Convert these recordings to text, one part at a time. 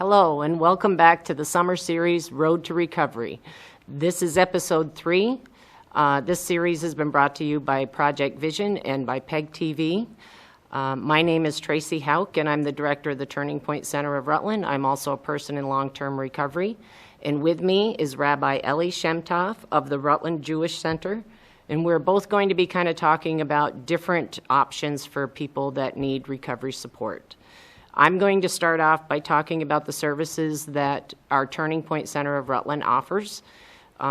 Hello, and welcome back to the summer series, Road to Recovery. This is episode 3. This series has been brought to you by Project Vision and by PEG TV. My name is Tracie Hauck, and I'm the director of the Turning Point Center of Rutland. I'm also a person in long-term recovery. And with me is Rabbi Ellie Shemtov of the Rutland Jewish Center. And we're both going to be kind of talking about different options for people that need recovery support. I'm going to start off by talking about the services that our Turning Point Center of Rutland offers.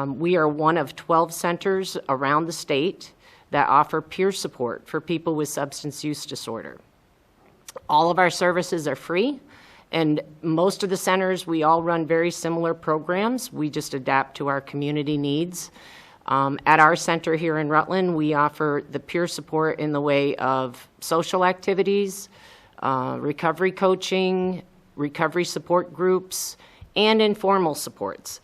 We are one of 12 centers around the state that offer peer support for people with substance use disorder. All of our services are free, and most of the centers, we all run very similar programs. We just adapt to our community needs. At our center here in Rutland, we offer the peer support in the way of social activities, recovery coaching, recovery support groups, and informal supports.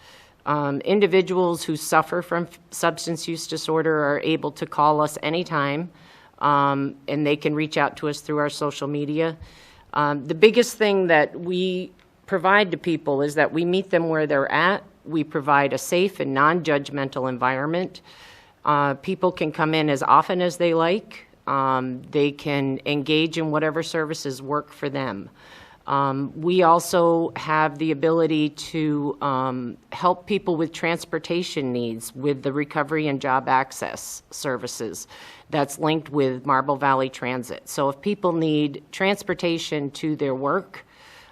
Individuals who suffer from substance use disorder are able to call us anytime, and they can reach out to us through our social media. The biggest thing that we provide to people is that we meet them where they're at. We provide a safe and non-judgmental environment. People can come in as often as they like. They can engage in whatever services work for them. We also have the ability to help people with transportation needs with the Recovery and Job Access services that's linked with Marble Valley Transit. So if people need transportation to their work,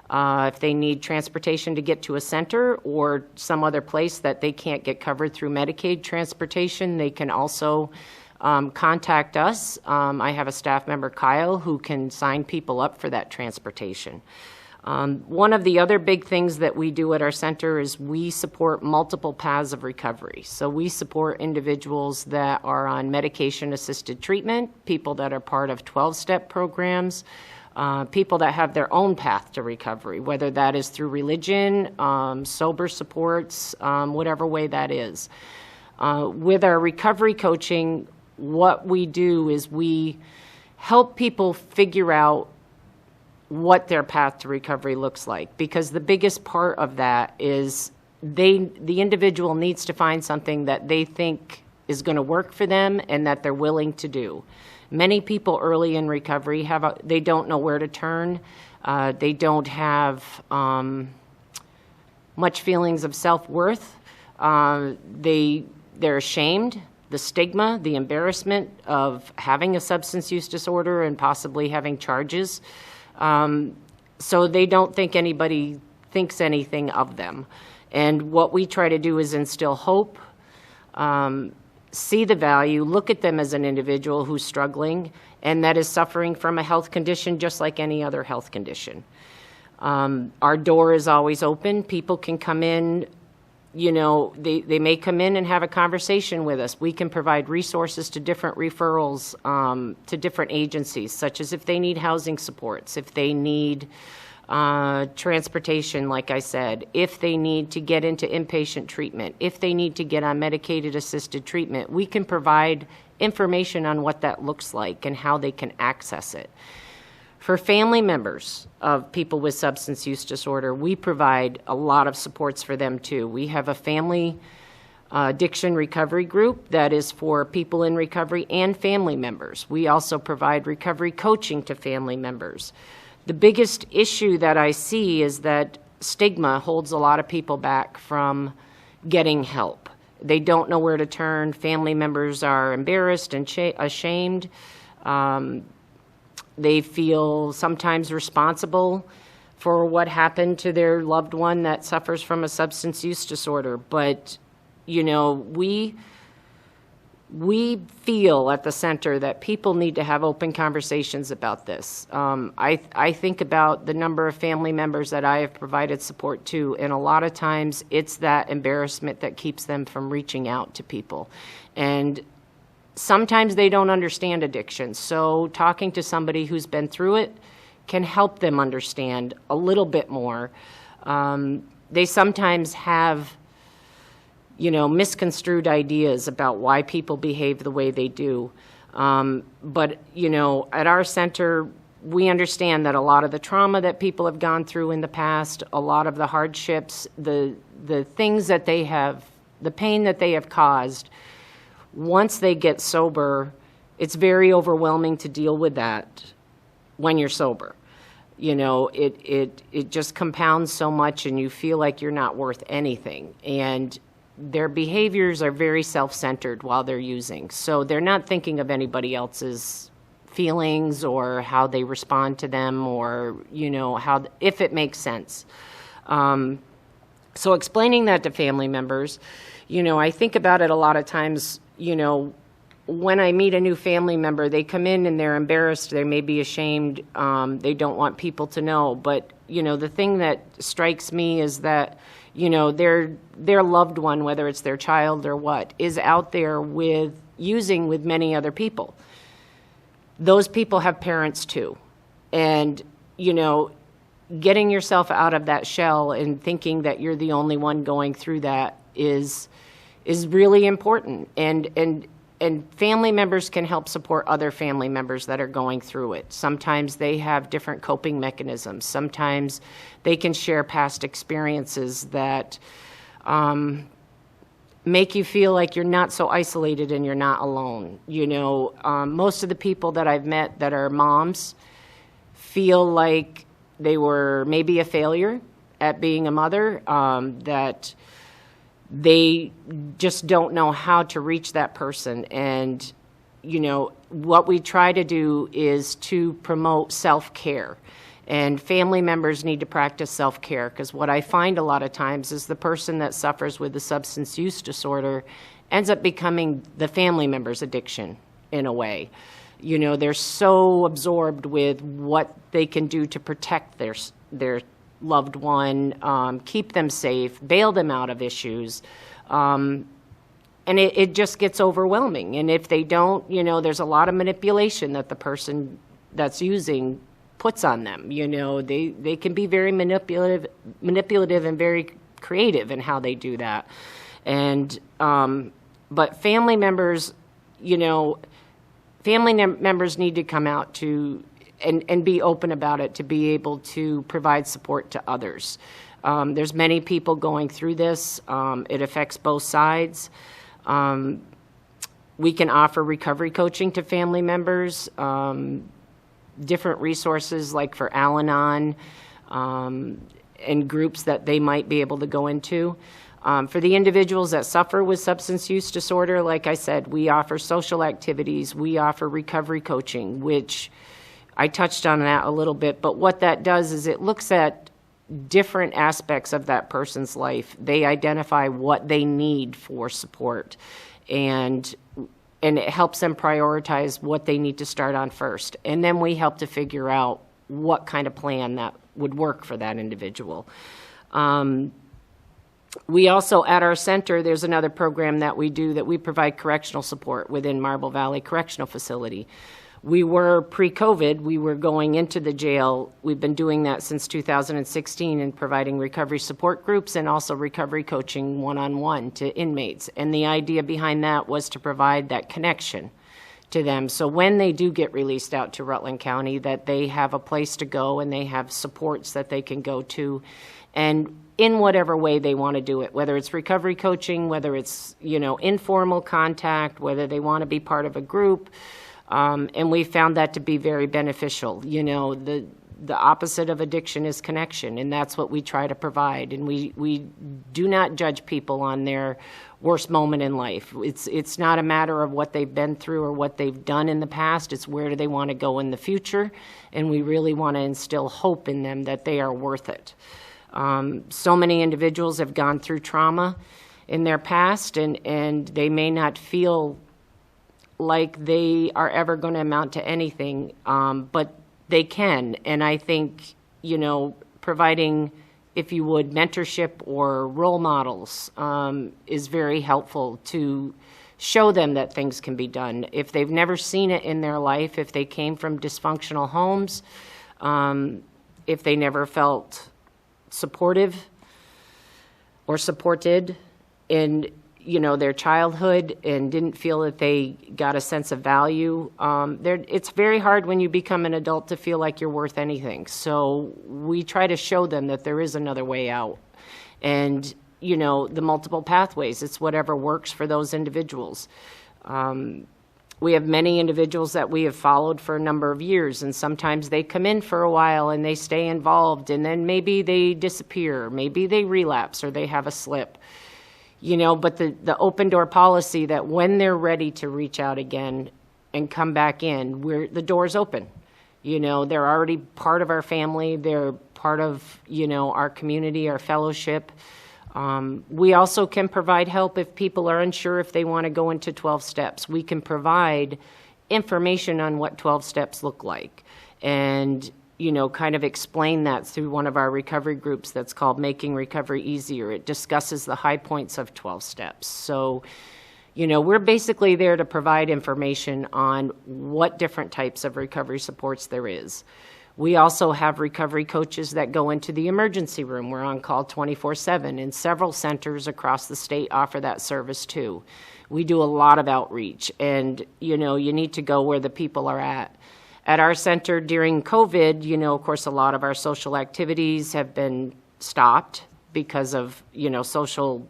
if they need transportation to get to a center or some other place that they can't get covered through Medicaid transportation, they can also contact us. I have a staff member, Kyle, who can sign people up for that transportation. One of the other big things that we do at our center is we support multiple paths of recovery. So we support individuals that are on medication-assisted treatment, people that are part of 12-step programs, people that have their own path to recovery, whether that is through religion, sober supports, whatever way that is. With our recovery coaching, what we do is we help people figure out what their path to recovery looks like, because the biggest part of that is the individual needs to find something that they think is going to work for them and that they're willing to do. Many people early in recovery they don't know where to turn. They don't have much feelings of self-worth. They're ashamed. The stigma, the embarrassment of having a substance use disorder and possibly having charges. So they don't think anybody thinks anything of them. And what we try to do is instill hope, see the value, look at them as an individual who's struggling and that is suffering from a health condition just like any other health condition. Our door is always open. People can come in. You know, they may come in and have a conversation with us. We can provide resources to different referrals to different agencies, such as if they need housing supports, if they need transportation, like I said, if they need to get into inpatient treatment, if they need to get on medicated-assisted treatment, we can provide information on what that looks like and how they can access it. For family members of people with substance use disorder, we provide a lot of supports for them too. We have a family addiction recovery group that is for people in recovery and family members. We also provide recovery coaching to family members. The biggest issue that I see is that stigma holds a lot of people back from getting help. They don't know where to turn. Family members are embarrassed and ashamed. They feel sometimes responsible for what happened to their loved one that suffers from a substance use disorder. But, you know, we feel at the center that people need to have open conversations about this. I think about the number of family members that I have provided support to, and a lot of times it's that embarrassment that keeps them from reaching out to people. And sometimes they don't understand addiction, so talking to somebody who's been through it can help them understand a little bit more. They sometimes have, you know, misconstrued ideas about why people behave the way they do. But, you know, at our center, we understand that a lot of the trauma that people have gone through in the past, a lot of the hardships, the things that they have, the pain that they have caused, once they get sober, it's very overwhelming to deal with that when you're sober. You know, it just compounds so much, and you feel like you're not worth anything. And their behaviors are very self-centered while they're using. So they're not thinking of anybody else's feelings or how they respond to them, or, you know, how, if it makes sense. So explaining that to family members, you know, I think about it a lot of times, you know, when I meet a new family member, they come in and they're embarrassed, they may be ashamed, they don't want people to know. But, you know, the thing that strikes me is that, you know, their loved one, whether it's their child or what, is out there using with many other people. Those people have parents too. And, you know, getting yourself out of that shell and thinking that you're the only one going through that is really important. And family members can help support other family members that are going through it. Sometimes they have different coping mechanisms. Sometimes they can share past experiences that make you feel like you're not so isolated and you're not alone. You know, most of the people that I've met that are moms feel like they were maybe a failure at being a mother, that they just don't know how to reach that person. And, you know, what we try to do is to promote self-care. And family members need to practice self-care, because what I find a lot of times is the person that suffers with the substance use disorder ends up becoming the family member's addiction in a way. You know, they're so absorbed with what they can do to protect their loved one, keep them safe, bail them out of issues. And it just gets overwhelming. And if they don't, you know, there's a lot of manipulation that the person that's using puts on them. You know, they can be very manipulative and very creative in how they do that. And, but family members, you know, members need to come out to and be open about it, to be able to provide support to others. There's many people going through this. It affects both sides. We can offer recovery coaching to family members, different resources like for Al-Anon, and groups that they might be able to go into. For the individuals that suffer with substance use disorder, like I said, we offer social activities, we offer recovery coaching, which I touched on that a little bit, but what that does is it looks at different aspects of that person's life. They identify what they need for support, and it helps them prioritize what they need to start on first. And then we help to figure out what kind of plan that would work for that individual. We also, at our center, there's another program that we do that we provide correctional support within Marble Valley Correctional Facility. We were, pre-COVID, we were going into the jail. We've been doing that since 2016 and providing recovery support groups and also recovery coaching one-on-one to inmates. And the idea behind that was to provide that connection to them. So when they do get released out to Rutland County, that they have a place to go and they have supports that they can go to, and in whatever way they want to do it, whether it's recovery coaching, whether it's, you know, informal contact, whether they want to be part of a group. And we found that to be very beneficial. You know, the opposite of addiction is connection, and that's what we try to provide. And we do not judge people on their worst moment in life. It's not a matter of what they've been through or what they've done in the past. It's where do they want to go in the future, and we really want to instill hope in them that they are worth it. So many individuals have gone through trauma in their past, and they may not feel like they are ever going to amount to anything, but they can. And I think, you know, providing, if you would, mentorship or role models is very helpful to show them that things can be done. If they've never seen it in their life, if they came from dysfunctional homes, if they never felt supportive or supported, and their childhood and didn't feel that they got a sense of value. It's very hard when you become an adult to feel like you're worth anything. So we try to show them that there is another way out. And, the multiple pathways, it's whatever works for those individuals. We have many individuals that we have followed for a number of years, and sometimes they come in for a while and they stay involved, and then maybe they disappear, maybe they relapse or they have a slip. But the open door policy that when they're ready to reach out again and come back in, the door's open. They're already part of our family. They're part of, our community, our fellowship. We also can provide help if people are unsure if they want to go into 12 steps. We can provide information on what 12 steps look like and, kind of explain that through one of our recovery groups that's called Making Recovery Easier. It discusses the high points of 12 steps. So, we're basically there to provide information on what different types of recovery supports there is. We also have recovery coaches that go into the emergency room. We're on call 24/7, and several centers across the state offer that service too. We do a lot of outreach, and you need to go where the people are at. At our center during COVID, of course, a lot of our social activities have been stopped because of, social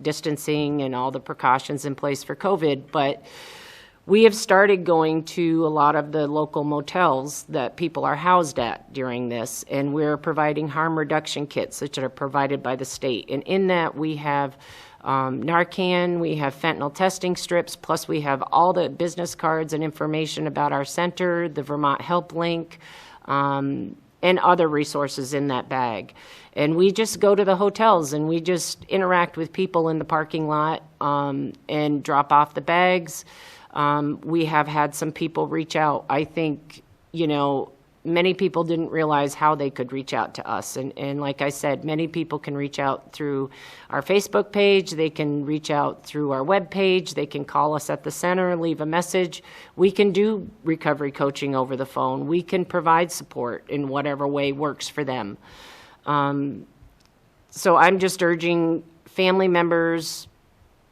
distancing and all the precautions in place for COVID, but we have started going to a lot of the local motels that people are housed at during this, and we're providing harm reduction kits that are provided by the state. And in that, we have Narcan, we have fentanyl testing strips, plus we have all the business cards and information about our center, the Vermont Help Link, and other resources in that bag. And we just go to the hotels and we just interact with people in the parking lot and drop off the bags. We have had some people reach out. I think, many people didn't realize how they could reach out to us. And like I said, many people can reach out through our Facebook page. They can reach out through our web page. They can call us at the center and leave a message. We can do recovery coaching over the phone. We can provide support in whatever way works for them. So I'm just urging family members,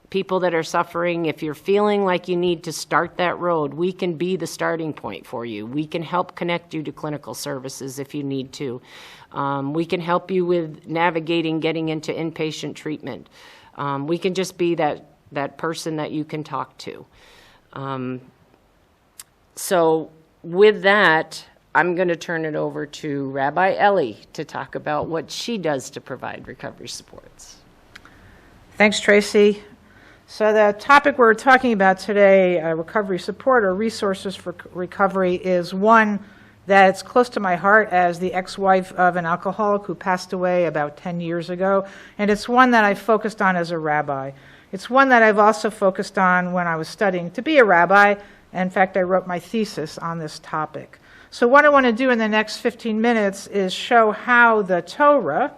people that are suffering, if you're feeling like you need to start that road, we can be the starting point for you. We can help connect you to clinical services if you need to. We can help you with navigating getting into inpatient treatment. We can just be that person that you can talk to. So with that, I'm going to turn it over to Rabbi Ellie to talk about what she does to provide recovery supports. Thanks, Tracie. So the topic we're talking about today, recovery support or resources for recovery, is one that's close to my heart as the ex-wife of an alcoholic who passed away about 10 years ago, and it's one that I focused on as a rabbi. It's one that I've also focused on when I was studying to be a rabbi. In fact, I wrote my thesis on this topic. So what I want to do in the next 15 minutes is show how the Torah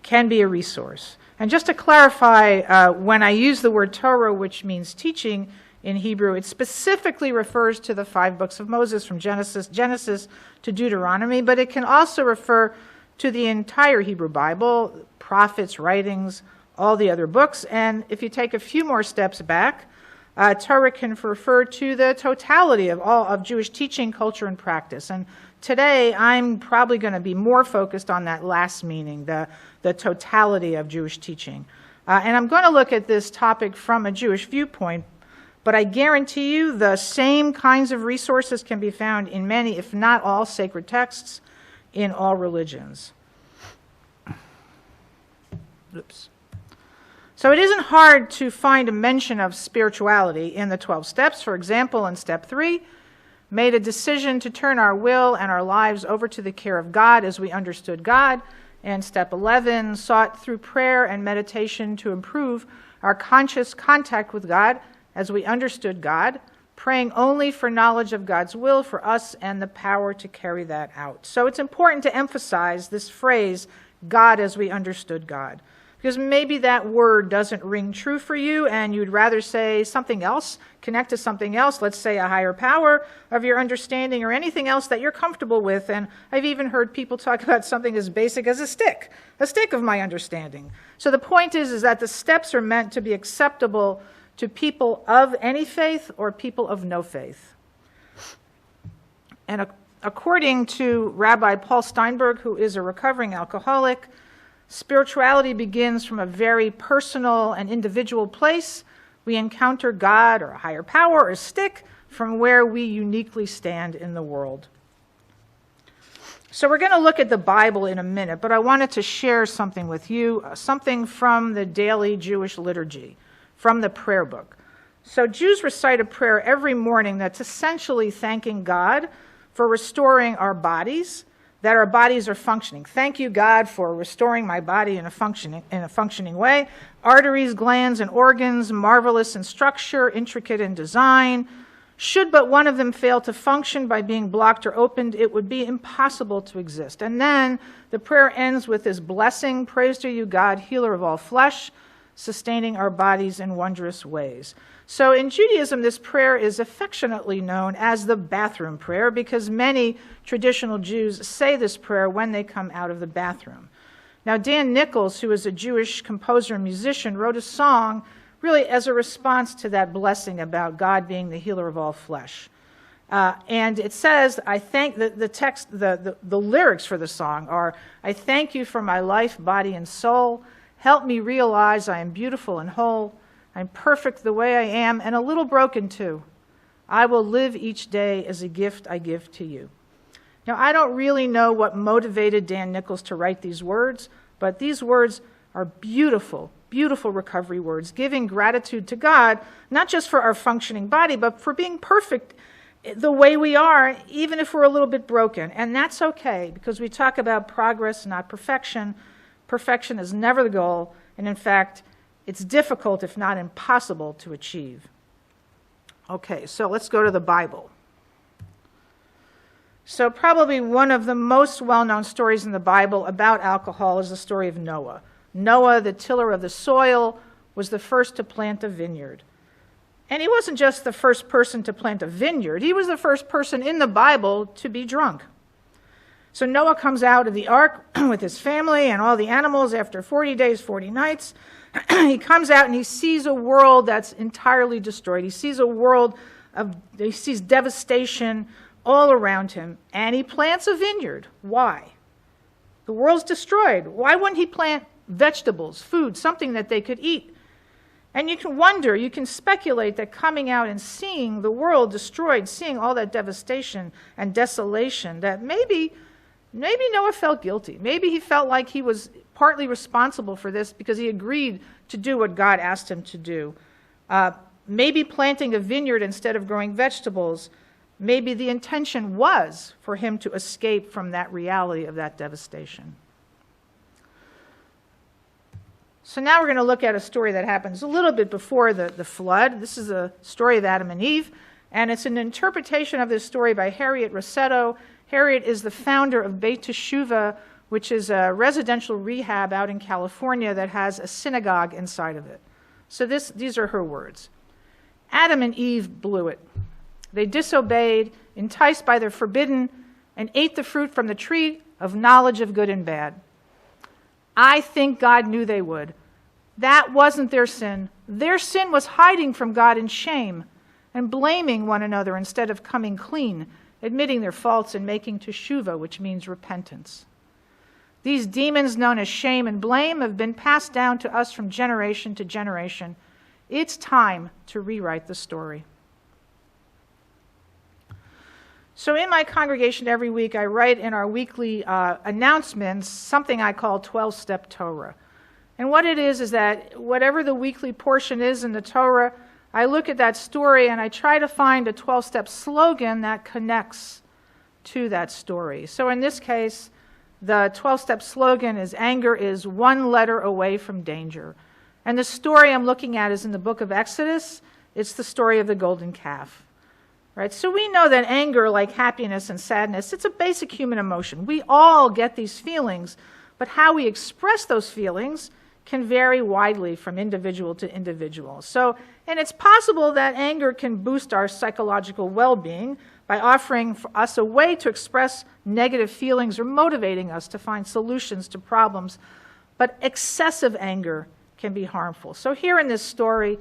can be a resource. And just to clarify, when I use the word Torah, which means teaching in Hebrew, it specifically refers to the 5 books of Moses from Genesis to Deuteronomy, but it can also refer to the entire Hebrew Bible, prophets, writings, all the other books. And if you take a few more steps back, Torah can refer to the totality of all of Jewish teaching, culture, and practice. And today, I'm probably going to be more focused on that last meaning, the totality of Jewish teaching. And I'm going to look at this topic from a Jewish viewpoint, but I guarantee you the same kinds of resources can be found in many, if not all, sacred texts in all religions. Oops. So it isn't hard to find a mention of spirituality in the 12 steps. For example, in step 3, made a decision to turn our will and our lives over to the care of God as we understood God. And step 11, sought through prayer and meditation to improve our conscious contact with God as we understood God, praying only for knowledge of God's will for us and the power to carry that out. So it's important to emphasize this phrase, God as we understood God, Because maybe that word doesn't ring true for you and you'd rather say something else, connect to something else, let's say a higher power of your understanding or anything else that you're comfortable with. And I've even heard people talk about something as basic as a stick of my understanding. So the point is that the steps are meant to be acceptable to people of any faith or people of no faith. And according to Rabbi Paul Steinberg, who is a recovering alcoholic, spirituality begins from a very personal and individual place. We encounter God or a higher power or a stick from where we uniquely stand in the world. So we're going to look at the Bible in a minute, but I wanted to share something with you, something from the daily Jewish liturgy, from the prayer book. So Jews recite a prayer every morning that's essentially thanking God for restoring our bodies, that our bodies are functioning. Thank you, God, for restoring my body in a functioning way. Arteries, glands, and organs, marvelous in structure, intricate in design. Should but one of them fail to function by being blocked or opened, it would be impossible to exist. And then the prayer ends with this blessing, praise to you, God, healer of all flesh, sustaining our bodies in wondrous ways. So in Judaism, this prayer is affectionately known as the bathroom prayer because many traditional Jews say this prayer when they come out of the bathroom. Now, Dan Nichols, who is a Jewish composer and musician, wrote a song really as a response to that blessing about God being the healer of all flesh. And it says, I thank, the lyrics for the song are, I thank you for my life, body, and soul. Help me realize I am beautiful and whole. I'm perfect the way I am and a little broken too. I will live each day as a gift I give to you. Now, I don't really know what motivated Dan Nichols to write these words, but these words are beautiful, beautiful recovery words, giving gratitude to God, not just for our functioning body, but for being perfect the way we are, even if we're a little bit broken. And that's okay, because we talk about progress, not perfection. Perfection is never the goal, and in fact, it's difficult, if not impossible, to achieve. Okay, so let's go to the Bible. So probably one of the most well-known stories in the Bible about alcohol is the story of Noah. Noah, the tiller of the soil, was the first to plant a vineyard. And he wasn't just the first person to plant a vineyard, he was the first person in the Bible to be drunk. So Noah comes out of the ark with his family and all the animals after 40 days, 40 nights. He comes out and he sees a world that's entirely destroyed. He sees he sees devastation all around him, and he plants a vineyard. Why? The world's destroyed. Why wouldn't he plant vegetables, food, something that they could eat? And you can wonder, you can speculate that coming out and seeing the world destroyed, seeing all that devastation and desolation, that maybe Noah felt guilty. Maybe he felt like he was partly responsible for this because he agreed to do what God asked him to do. Maybe planting a vineyard instead of growing vegetables, maybe the intention was for him to escape from that reality of that devastation. So now we're going to look at a story that happens a little bit before the flood. This is a story of Adam and Eve, and it's an interpretation of this story by Harriet Rossetto. Harriet is the founder of Beit Teshuvah, which is a residential rehab out in California that has a synagogue inside of it. So these are her words. Adam and Eve blew it. They disobeyed, enticed by the forbidden, and ate the fruit from the tree of knowledge of good and bad. I think God knew they would. That wasn't their sin. Their sin was hiding from God in shame and blaming one another instead of coming clean, admitting their faults and making teshuvah, which means repentance. These demons known as shame and blame have been passed down to us from generation to generation. It's time to rewrite the story. So in my congregation every week, I write in our weekly announcements something I call 12-step Torah. And what it is that whatever the weekly portion is in the Torah, I look at that story and I try to find a 12-step slogan that connects to that story. So in this case, the 12-step slogan is anger is one letter away from danger. And the story I'm looking at is in the book of Exodus. It's the story of the golden calf. Right? So we know that anger, like happiness and sadness, it's a basic human emotion. We all get these feelings, but how we express those feelings can vary widely from individual to individual. So, and it's possible that anger can boost our psychological well-being by offering us a way to express negative feelings or motivating us to find solutions to problems. But excessive anger can be harmful. So here in this story,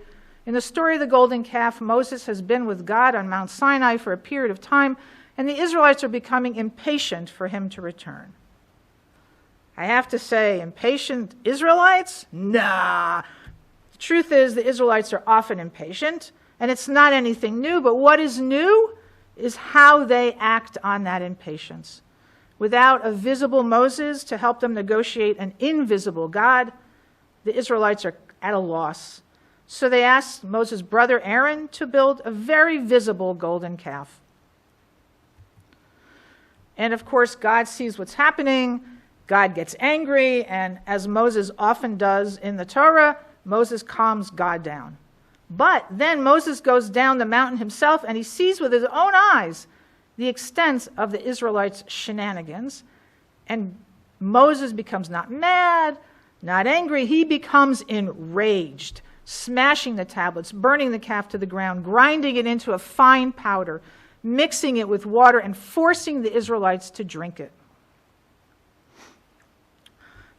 in the story of the golden calf, Moses has been with God on Mount Sinai for a period of time, and the Israelites are becoming impatient for him to return. I have to say, impatient Israelites? Nah. The truth is, the Israelites are often impatient, and it's not anything new, but what is new is how they act on that impatience. Without a visible Moses to help them negotiate an invisible God, the Israelites are at a loss. So they asked Moses' brother Aaron to build a very visible golden calf. And of course, God sees what's happening. God gets angry, and as Moses often does in the Torah, Moses calms God down. But then Moses goes down the mountain himself, and he sees with his own eyes the extent of the Israelites' shenanigans. And Moses becomes not mad, not angry. He becomes enraged, smashing the tablets, burning the calf to the ground, grinding it into a fine powder, mixing it with water, and forcing the Israelites to drink it.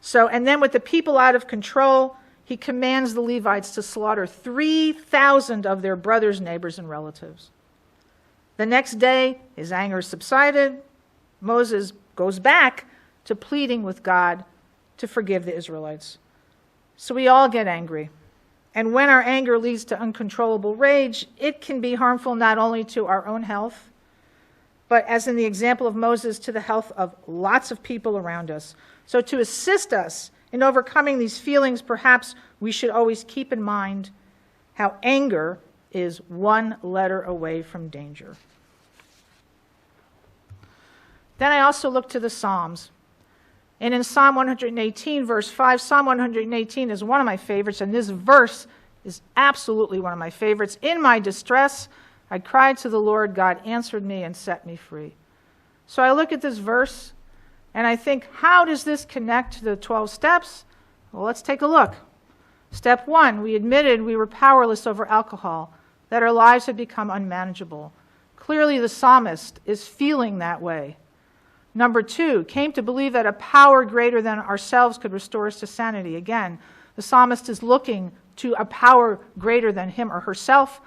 So, and then with the people out of control, he commands the Levites to slaughter 3,000 of their brothers, neighbors, and relatives. The next day, his anger subsided. Moses goes back to pleading with God to forgive the Israelites. So we all get angry. And when our anger leads to uncontrollable rage, it can be harmful not only to our own health, but as in the example of Moses, to the health of lots of people around us. So to assist us in overcoming these feelings, perhaps we should always keep in mind how anger is one letter away from danger. Then I also look to the Psalms. And in Psalm 118, verse 5, Psalm 118 is one of my favorites, and this verse is absolutely one of my favorites. In my distress, I cried to the Lord, God answered me and set me free. So I look at this verse, and I think, how does this connect to the 12 steps? Well, let's take a look. Step 1, we admitted we were powerless over alcohol, that our lives had become unmanageable. Clearly, the psalmist is feeling that way. Number 2, came to believe that a power greater than ourselves could restore us to sanity. Again, the psalmist is looking to a power greater than him or herself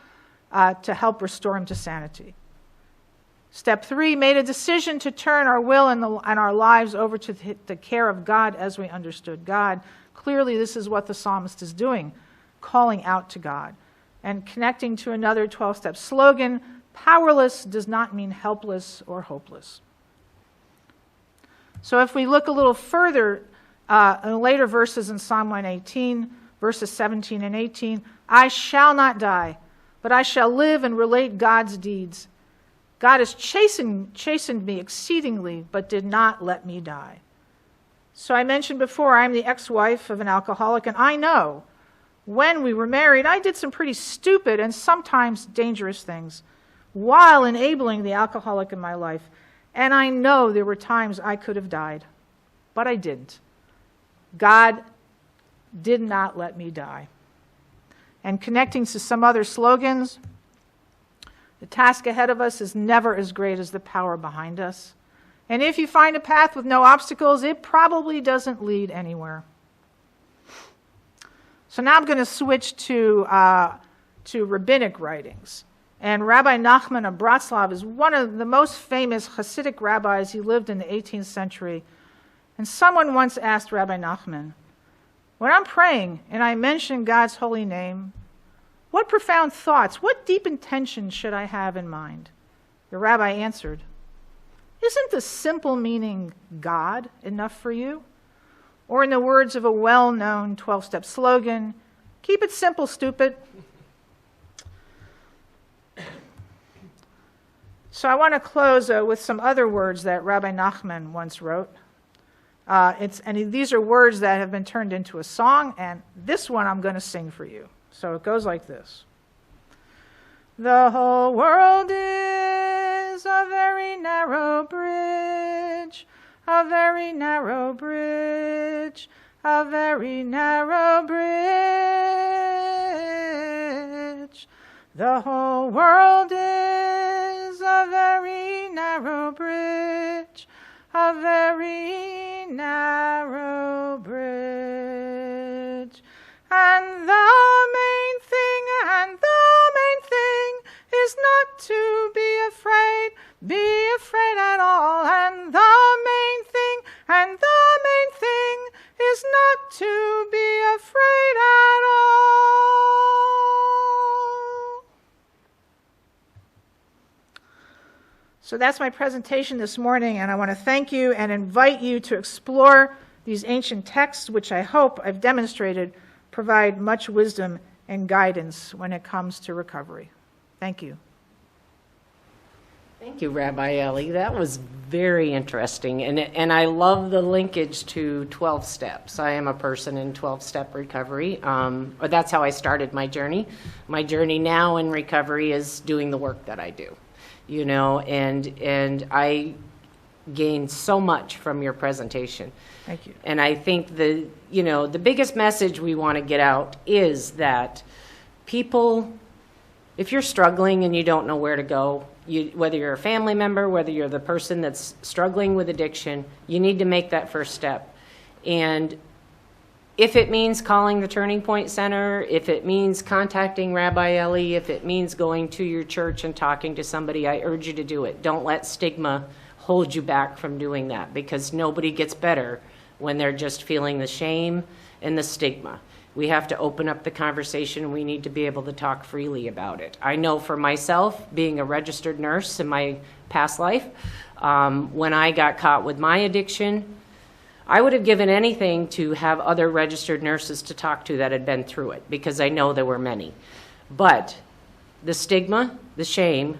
to help restore him to sanity. Step 3, made a decision to turn our will and our lives over to the care of God as we understood God. Clearly, this is what the psalmist is doing, calling out to God. And connecting to another 12-step slogan, powerless does not mean helpless or hopeless. So if we look a little further in later verses in Psalm 118, verses 17 and 18, I shall not die, but I shall live and relate God's deeds. God has chastened me exceedingly, but did not let me die. So I mentioned before, I'm the ex-wife of an alcoholic, and I know when we were married, I did some pretty stupid and sometimes dangerous things while enabling the alcoholic in my life. And I know there were times I could have died, but I didn't. God did not let me die. And connecting to some other slogans, the task ahead of us is never as great as the power behind us. And if you find a path with no obstacles, it probably doesn't lead anywhere. So now I'm going to switch to rabbinic writings. And Rabbi Nachman of Bratslav is one of the most famous Hasidic rabbis. He lived in the 18th century. And someone once asked Rabbi Nachman, when I'm praying and I mention God's holy name, what profound thoughts, what deep intentions should I have in mind? The rabbi answered, isn't the simple meaning God enough for you? Or in the words of a well-known 12-step slogan, keep it simple, stupid. So I want to close with some other words that Rabbi Nachman once wrote. These are words that have been turned into a song, and this one I'm going to sing for you. So it goes like this. The whole world is a very narrow bridge, a very narrow bridge, a very narrow bridge. The whole world is a very narrow bridge, a very narrow bridge. And the main thing is not to be afraid at all. And the main thing is not to be afraid at all. So that's my presentation this morning, and I want to thank you and invite you to explore these ancient texts, which I hope I've demonstrated provide much wisdom and guidance when it comes to recovery. Thank you. Thank you, Rabbi Ellie. That was very interesting, and I love the linkage to 12 steps. I am a person in 12-step recovery, or that's how I started my journey. My journey now in recovery is doing the work that I do, you know, and I gained so much from your presentation. Thank you. And I think the biggest message we want to get out is that people, if you're struggling and you don't know where to go, whether you're a family member, whether you're the person that's struggling with addiction, you need to make that first step. And if it means calling the Turning Point Center, if it means contacting Rabbi Ellie, if it means going to your church and talking to somebody, I urge you to do it. Don't let stigma hold you back from doing that, because nobody gets better when they're just feeling the shame and the stigma. We have to open up the conversation. We need to be able to talk freely about it. I know for myself, being a registered nurse in my past life, when I got caught with my addiction, I would have given anything to have other registered nurses to talk to that had been through it, because I know there were many. But the stigma, the shame,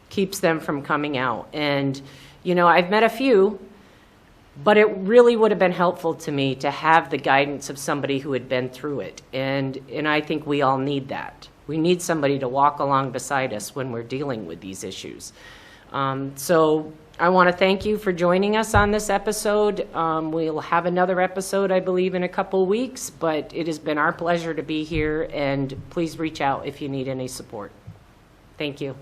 keeps them from coming out. And, you know, I've met a few, but it really would have been helpful to me to have the guidance of somebody who had been through it. And I think we all need that. We need somebody to walk along beside us when we're dealing with these issues. So I want to thank you for joining us on this episode. We'll have another episode, I believe, in a couple weeks, but it has been our pleasure to be here, and please reach out if you need any support. Thank you.